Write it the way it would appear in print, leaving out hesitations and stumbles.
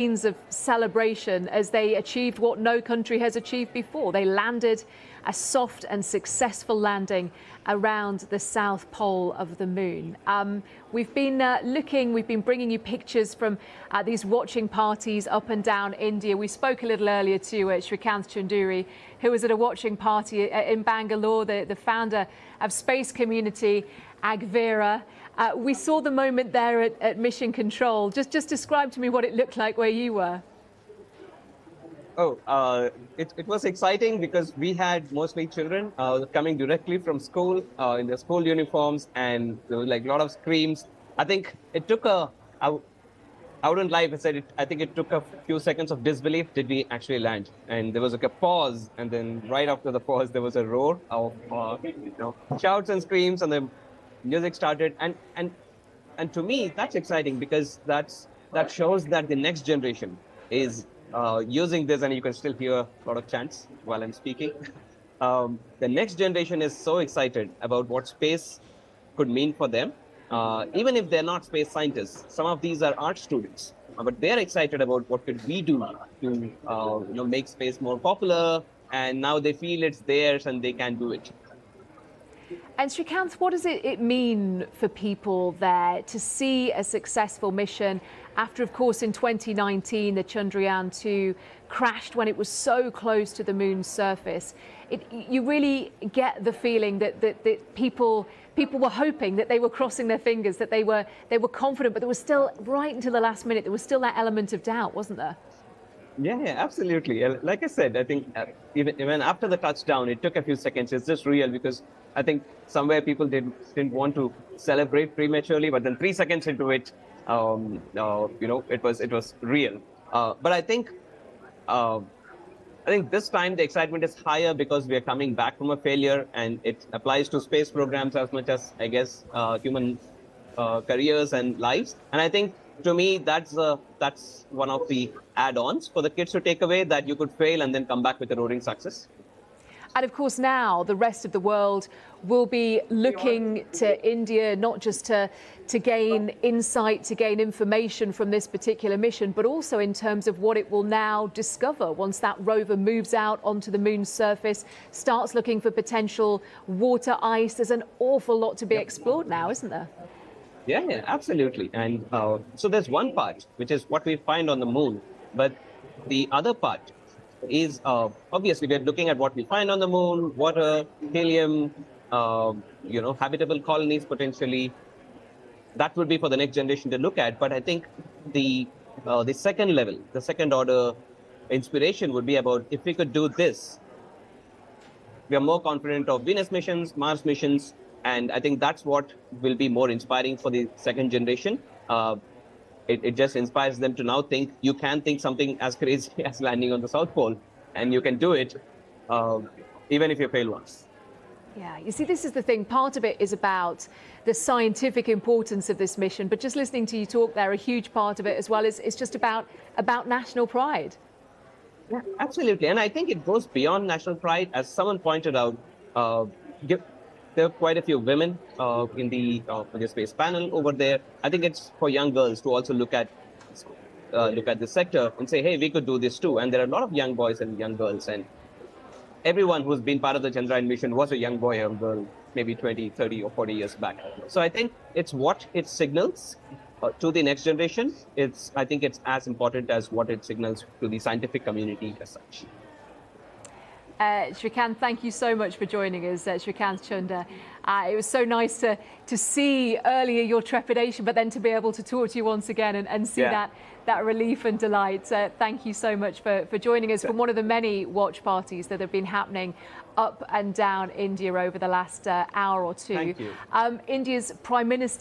of celebration as they achieved what no country has achieved before. They landed a soft and successful landing around the south pole of the moon. We've been bringing you pictures from these watching parties up and down India. We spoke a little earlier to Srikanth Chunduri, who was at a watching party in Bangalore, the founder of space community Agvera. We saw the moment there at Mission Control. Just describe to me what it looked like where you were. It was exciting because we had mostly children coming directly from school in their school uniforms, and there was like a lot of screams. I think it took I wouldn't lie if I said I think it took a few seconds of disbelief. Did we actually land? And there was like a pause, and then right after the pause, there was a roar of shouts and screams, and the music started. And to me, that's exciting because that shows that the next generation is using this, and you can still hear a lot of chants while I'm speaking. The next generation is so excited about what space could mean for them. Even if they're not space scientists, some of these are art students, but they're excited about what could we do to make space more popular, and now they feel it's theirs and they can do it. And Srikanth, what does it mean for people there to see a successful mission after, of course, in 2019, the Chandrayaan3 crashed when it was so close to the moon's surface? You really get the feeling that people were hoping, that they were crossing their fingers, that they were confident, but there was still, right until the last minute, there was still that element of doubt, wasn't there? Yeah, absolutely. Like I said, I think even after the touchdown, it took a few seconds. It's just real because I think somewhere people didn't want to celebrate prematurely, but then 3 seconds into it, it was real. But I think this time the excitement is higher because we are coming back from a failure, and it applies to space programs as much as, I guess, human careers and lives. And I think, to me, that's one of the add-ons for the kids to take away, that you could fail and then come back with a roaring success. And of course, now the rest of the world will be looking to India, not just to gain insight, to gain information from this particular mission, but also in terms of what it will now discover once that rover moves out onto the moon's surface, starts looking for potential water ice. There's an awful lot to be explored now, isn't there? Yeah, absolutely. And so there's one part, which is what we find on the moon. But the other part is, obviously, we're looking at what we find on the moon: water, helium, habitable colonies potentially. That would be for the next generation to look at. But I think the second level, the second order inspiration would be about, if we could do this, we are more confident of Venus missions, Mars missions. And I think that's what will be more inspiring for the second generation. It just inspires them to now think you can think something as crazy as landing on the South Pole, and you can do it even if you fail once. Yeah, you see, this is the thing. Part of it is about the scientific importance of this mission, but just listening to you talk there, a huge part of it as well is just about national pride. Yeah, absolutely. And I think it goes beyond national pride. As someone pointed out, there are quite a few women in the space panel over there. I think it's for young girls to also look at this sector and say, hey, we could do this too. And there are a lot of young boys and young girls, and everyone who's been part of the Chandrayaan mission was a young boy or girl, maybe 20, 30 or 40 years back. So I think it's what it signals to the next generation. I think it's as important as what it signals to the scientific community as such. Srikanth, thank you so much for joining us, Srikanth Chunduri. It was so nice to see earlier your trepidation, but then to be able to talk to you once again and see that relief and delight. Thank you so much for joining us from one of the many watch parties that have been happening up and down India over the last hour or two. Thank you. India's Prime Minister